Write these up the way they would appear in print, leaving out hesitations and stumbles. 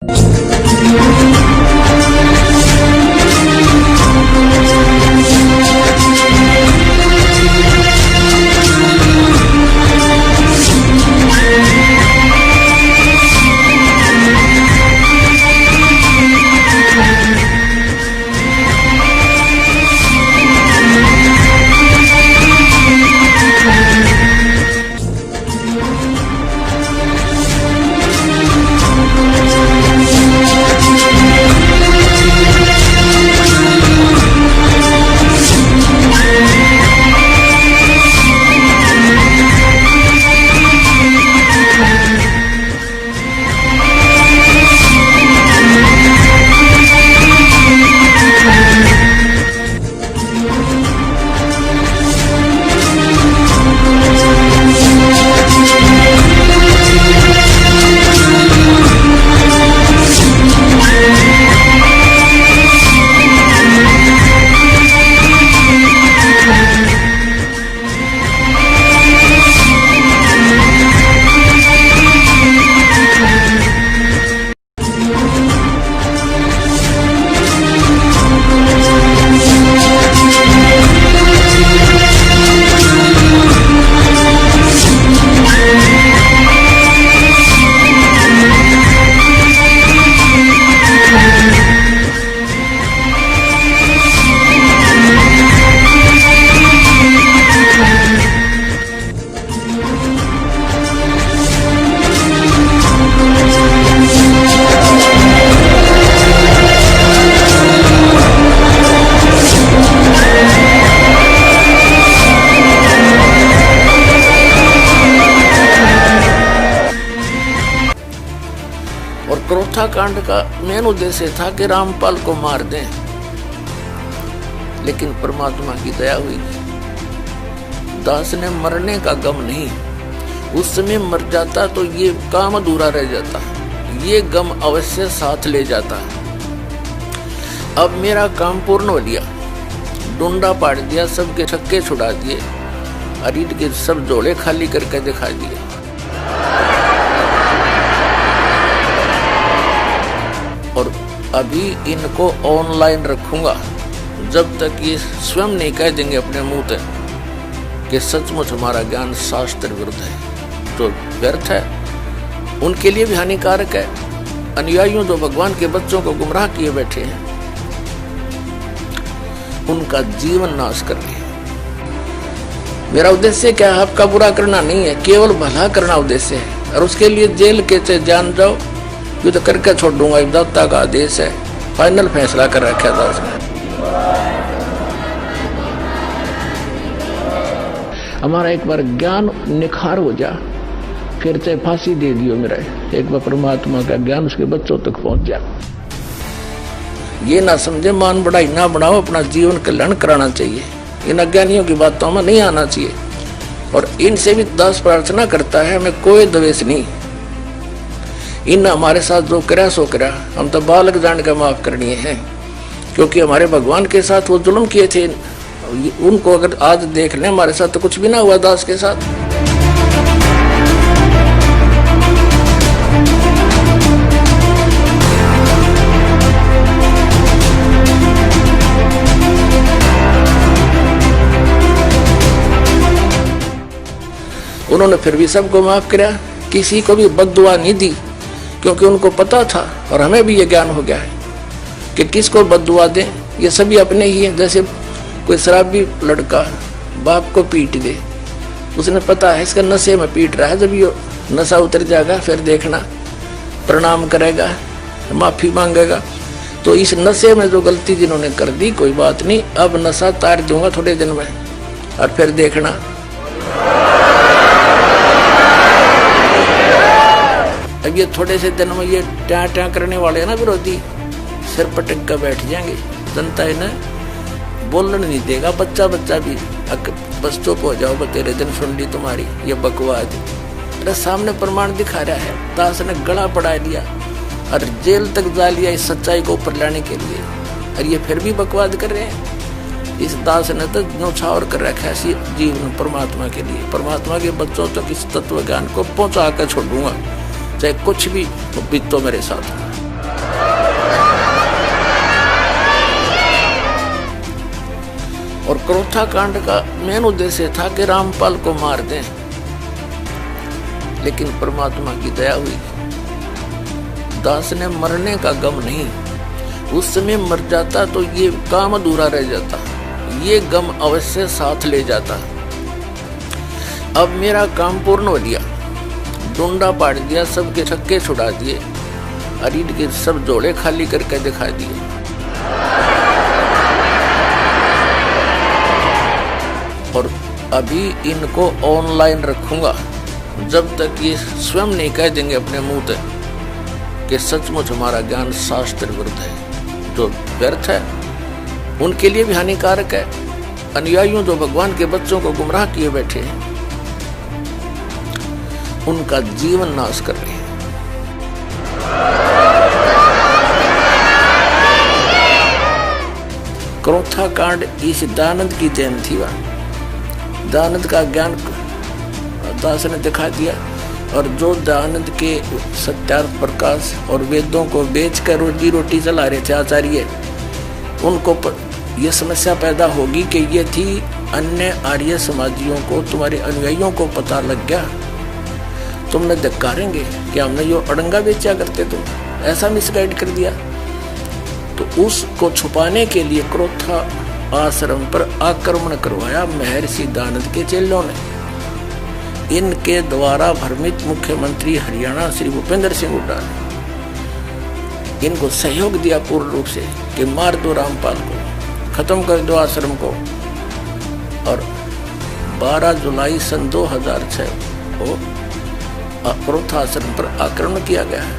और क्रोथा कांड का मेन उद्देश्य था कि रामपाल को मार दें, लेकिन परमात्मा की दया हुई। दास ने मरने का गम नहीं, उस समय मर जाता तो ये काम अधूरा रह जाता, ये गम अवश्य साथ ले जाता। अब मेरा काम पूर्ण हो लिया, डूंडा पाड़ दिया, सबके छक्के छुड़ा दिए, अरीड के सब झोले खाली करके दिखा दिए। और अभी इनको ऑनलाइन रखूंगा जब तक ये स्वयं नहीं कह देंगे अपने मुंह से कि सचमुच हमारा ज्ञान शास्त्र विरुद्ध है, तो व्यर्थ है, उनके लिए भी हानिकारक है। अनुयायियों जो भगवान के बच्चों को गुमराह किए बैठे हैं, उनका जीवन नाश कर लिया। मेरा उद्देश्य क्या है? आपका बुरा करना नहीं है, केवल भला करना उद्देश्य है। और उसके लिए जेल के से जान जाओ, युद्ध तो करके छोड़ दूंगा, दाता का आदेश है, फाइनल फैसला कर रखा था उसने। हमारा एक बार ज्ञान निखार हो जा, फिर चाहे फांसी दे दियो मेरा, एक बार परमात्मा का ज्ञान उसके बच्चों तक पहुंच जा। ये ना समझे मान बढ़ाई ना बढ़ाओ, अपना जीवन कल्याण कराना चाहिए, इन अज्ञानियों की बातों में नहीं आना चाहिए। और इनसे भी दास प्रार्थना करता है, हमें कोई द्वेष नहीं, इन हमारे साथ जो करा सो करा, हम तो बालक जान का माफ करनी है, क्योंकि हमारे भगवान के साथ वो जुल्म किए थे, उनको अगर आज देख लें हमारे साथ तो कुछ भी ना हुआ दास के साथ। उन्होंने फिर भी सबको माफ किया, किसी को भी बद्दुआ नहीं दी, क्योंकि उनको पता था और हमें भी ये ज्ञान हो गया है कि किसको बद्दुआ दें, ये सभी अपने ही हैं। जैसे कोई शराबी लड़का बाप को पीट दे, उसने पता है इसका नशे में पीट रहा है, जब ये नशा उतर जाएगा फिर देखना प्रणाम करेगा, माफी मांगेगा। तो इस नशे में जो गलती जिन्होंने कर दी, कोई बात नहीं, अब नशा तार दूंगा थोड़े दिन में, और फिर देखना। अब ये थोड़े से दिन में ये ट्या ट्या करने वाले हैं ना विरोधी, सिर पटक कर बैठ जाएंगे, जनता इन्हें बोलने नहीं देगा। बच्चा बच्चा भी बस चुप हो जाओ, तेरे दिन सुन ली तुम्हारी ये बकवाद। मेरे सामने प्रमाण दिखा रहा है, दास ने गला पड़ा लिया और जेल तक जा लिया इस सच्चाई को ऊपर लाने के लिए, और ये फिर भी बकवाद कर रहे हैं। इस दास ने तो न्यौछावर कर रखा है जीवन परमात्मा के लिए। परमात्मा के बच्चों तक इस तत्व ज्ञान को पहुंचा कर छोड़ दूंगा, चाहे कुछ भी बीतो मेरे साथ। और क्रोथा कांड का मेन उद्देश्य था कि रामपाल को मार दें, लेकिन परमात्मा की दया हुई। दास ने मरने का गम नहीं, उस समय मर जाता तो ये काम अधूरा रह जाता, ये गम अवश्य साथ ले जाता। अब मेरा काम पूर्ण हो गया, डूंडा पाड़ दिया, सबके छक्के छुड़ा दिए, अरीड के सब जोड़े खाली करके दिखा दिए। और अभी इनको ऑनलाइन रखूंगा जब तक ये स्वयं नहीं कह देंगे अपने मुंह से कि सचमुच हमारा ज्ञान शास्त्र विरुद्ध है, जो व्यर्थ है, उनके लिए भी हानिकारक है। अनुयायियों जो भगवान के बच्चों को गुमराह किए बैठे हैं, उनका जीवन नाश कर रहे हैं। क्रोथा कांड इस दयानंद की जयंती थी। वह दयानंद का ज्ञान दास ने दिखा दिया, और जो दयानंद के सत्यार्थ प्रकाश और वेदों को बेचकर रोजी रोटी चला रहे थे आचार्य, उनको ये समस्या पैदा होगी कि ये थी अन्य आर्य समाजियों को, तुम्हारे अनुयायियों को पता लग गया, तुमने धिक्कारेंगे कि हमने जो अड़ंगा बेचा करते, तुम ऐसा मिसगाइड कर दिया। तो उसको छुपाने के लिए क्रोथा आश्रम पर आक्रमण करवाया महर्षि दयानंद के चेलों ने। इनके द्वारा भ्रमित मुख्यमंत्री हरियाणा श्री भूपेंद्र सिंह हुड्डा ने इनको सहयोग दिया पूर्ण रूप से कि मार दो रामपाल को, खत्म कर दो आश्रम को। और 12 जुलाई सन 2006 को क्रोथा आश्रम पर आक्रमण किया गया है।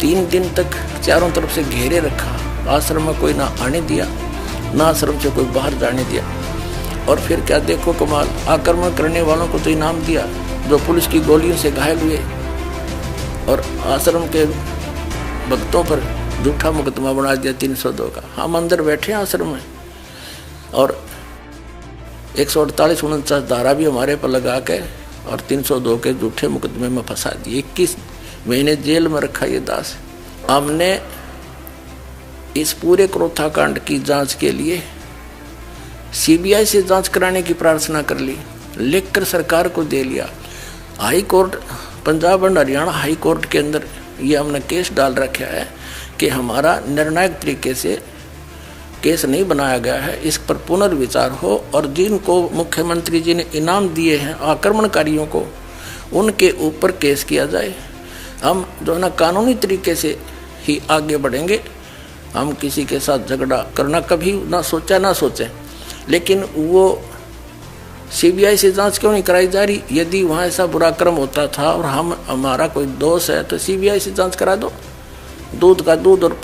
3 दिन तक चारों तरफ से घेरे रखा, आश्रम में कोई ना आने दिया, ना आश्रम से कोई बाहर जाने दिया। और फिर क्या देखो कमाल, आक्रमण करने वालों को तो इनाम दिया जो पुलिस की गोलियों से घायल हुए, और आश्रम के भक्तों पर झूठा मुकदमा बना दिया 302 का। हम अंदर बैठे हैं आश्रम में, और 148-49 धारा भी हमारे पर लगा के और 302 के झूठे मुकदमे में फंसा दिए। 21 महीने जेल में रखा ये दास। हमने इस पूरे क्रोथा कांड की जांच के लिए सीबीआई से जांच कराने की प्रार्थना कर ली, लिखकर सरकार को दे लिया। High court, Punjab and Haryana high court के अंदर ये हमने केस डाल रखा है कि हमारा निर्णायक तरीके से केस नहीं बनाया गया है, इस पर पुनर्विचार हो, और जिनको मुख्यमंत्री जी ने इनाम दिए हैं आक्रमणकारियों को, उनके ऊपर केस किया जाए। हम जो है ना कानूनी तरीके से ही आगे बढ़ेंगे। हम किसी के साथ झगड़ा करना कभी ना सोचा ना सोचें, लेकिन वो सीबीआई से जांच क्यों नहीं कराई जा रही? यदि वहाँ ऐसा बुरा कर्म होता था और हमारा कोई दोष है तो सीबीआई से जांच करा दो, दूध का दूध और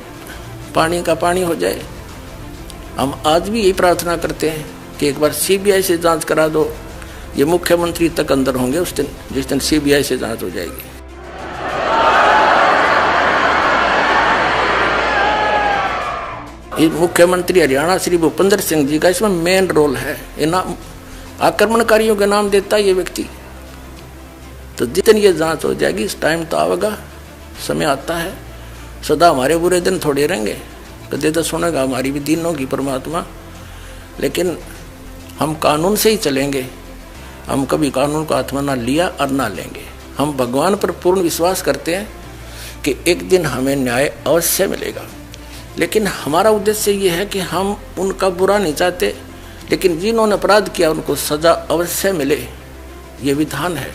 पानी का पानी हो जाए। हम आज भी यही प्रार्थना करते हैं कि एक बार सीबीआई से जांच करा दो। ये मुख्यमंत्री तक अंदर होंगे उस दिन, जिस दिन सीबीआई से जांच हो जाएगी। मुख्यमंत्री हरियाणा श्री भूपेंद्र सिंह जी का इसमें मेन रोल है। इनाम आक्रमणकारियों के नाम देता है ये व्यक्ति। तो जितनी ये जांच हो जाएगी, इस टाइम तो आवेगा, समय आता है। सदा हमारे बुरे दिन थोड़े रहेंगे, कदे तो सुनेगा हमारी भी दीनों की परमात्मा। लेकिन हम कानून से ही चलेंगे, हम कभी कानून को हाथ में ना लिया और ना लेंगे। हम भगवान पर पूर्ण विश्वास करते हैं कि एक दिन हमें न्याय अवश्य मिलेगा। लेकिन हमारा उद्देश्य ये है कि हम उनका बुरा नहीं चाहते, लेकिन जिन्होंने अपराध किया उनको सजा अवश्य मिले, ये विधान है।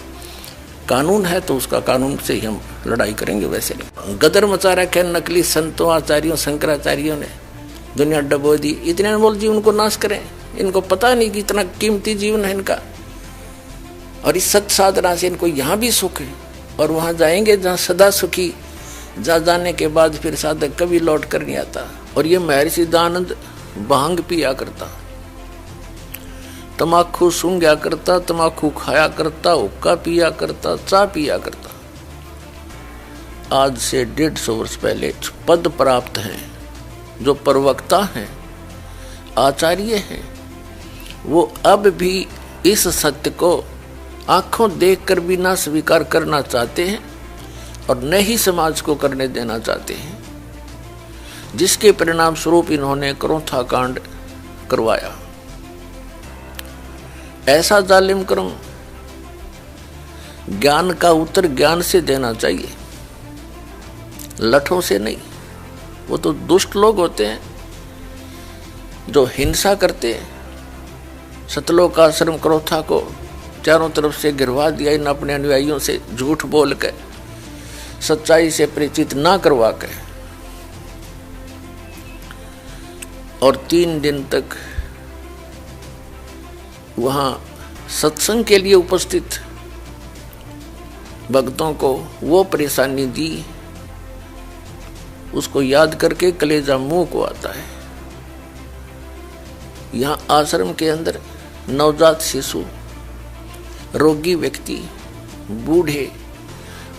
कानून है तो उसका कानून से ही हम लड़ाई करेंगे, वैसे नहीं। गदर मचा रखे नकली संतों, आचार्यों, शंकराचार्यों ने, दुनिया डबो दी। इतने अनमोल जीवन को नाश करें, इनको पता नहीं कि इतना कीमती जीवन है इनका। और इस सत साधना से इनको यहाँ भी सुख है, और वहाँ जाएंगे जहाँ सदा सुखी। जा जाने के बाद फिर साधक कभी लौट कर नहीं आता। और ये महर्षि दयानंद भांग पिया करता, तमाकू सूंघा करता, तमाकू खाया करता, हुक्का पिया करता, चाय पिया करता। आज से 150 वर्ष पहले पद प्राप्त हैं, जो प्रवक्ता हैं, आचार्य हैं, वो अब भी इस सत्य को आंखों देखकर भी ना स्वीकार करना चाहते हैं और न ही समाज को करने देना चाहते हैं, जिसके परिणाम स्वरूप इन्होंने क्रोथा कांड करवाया। ऐसा जालिम कर्म ज्ञान का उत्तर ज्ञान से देना चाहिए, लठों से नहीं। वो तो दुष्ट लोग होते हैं जो हिंसा करते हैं। सतलोक आश्रम क्रोथा को चारों तरफ से गिरवा दिया इन अपने अनुयायियों से झूठ बोल कर, सच्चाई से परिचित ना करवा के। और 3 दिन तक वहां सत्संग के लिए उपस्थित भक्तों को वो परेशानी दी, उसको याद करके कलेजा मुंह को आता है। यहाँ आश्रम के अंदर नवजात शिशु, रोगी व्यक्ति, बूढ़े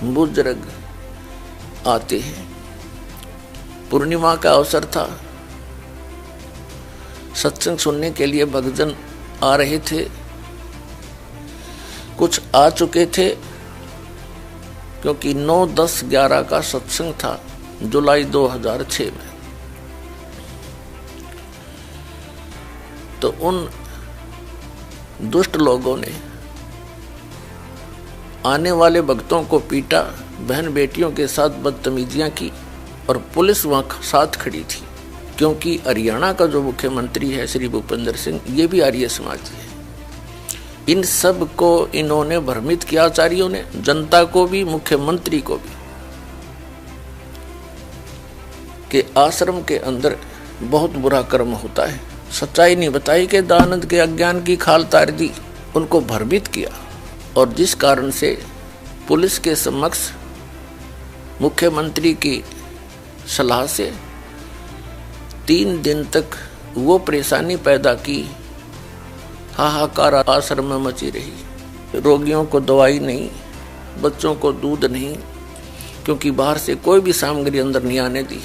बुजुर्ग आते हैं। पूर्णिमा का अवसर था, सत्संग सुनने के लिए भक्तजन आ रहे थे। कुछ आ चुके थे क्योंकि 9, 10, 11 का सत्संग था जुलाई 2006 में। तो उन दुष्ट लोगों ने आने वाले भक्तों को पीटा, बहन बेटियों के साथ बदतमीजियां की और पुलिस वहां साथ खड़ी थी। क्योंकि हरियाणा का जो मुख्यमंत्री है श्री भूपेंद्र सिंह, ये भी आर्य समाजी है। इन सब को इन्होंने भ्रमित किया, आचार्यों ने, जनता को भी मुख्यमंत्री को भी, कि आश्रम के अंदर बहुत बुरा कर्म होता है। सच्चाई नहीं बताई कि दयानंद के अज्ञान की खाल तार दी, उनको भ्रमित किया। और जिस कारण से पुलिस के समक्ष मुख्यमंत्री की सलाह से 3 दिन तक वो परेशानी पैदा की, हाहाकार आश्रम में मची रही। रोगियों को दवाई नहीं, बच्चों को दूध नहीं, क्योंकि बाहर से कोई भी सामग्री अंदर नहीं आने दी।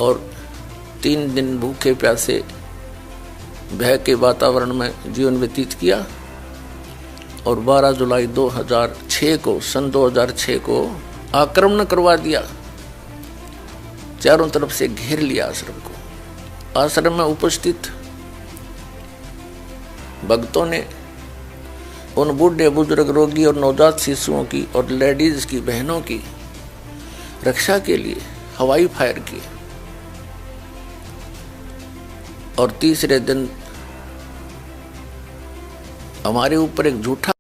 और 3 दिन भूखे प्यासे भय के वातावरण में जीवन व्यतीत किया। और 12 जुलाई 2006 को, सन 2006 को आक्रमण करवा दिया, चारों तरफ से घेर लिया आश्रम को। आश्रम में उपस्थित भक्तों ने उन बूढ़े बुजुर्ग, रोगी और नवजात शिशुओं की और लेडीज की, बहनों की रक्षा के लिए हवाई फायर किए। और तीसरे दिन हमारे ऊपर एक झूठा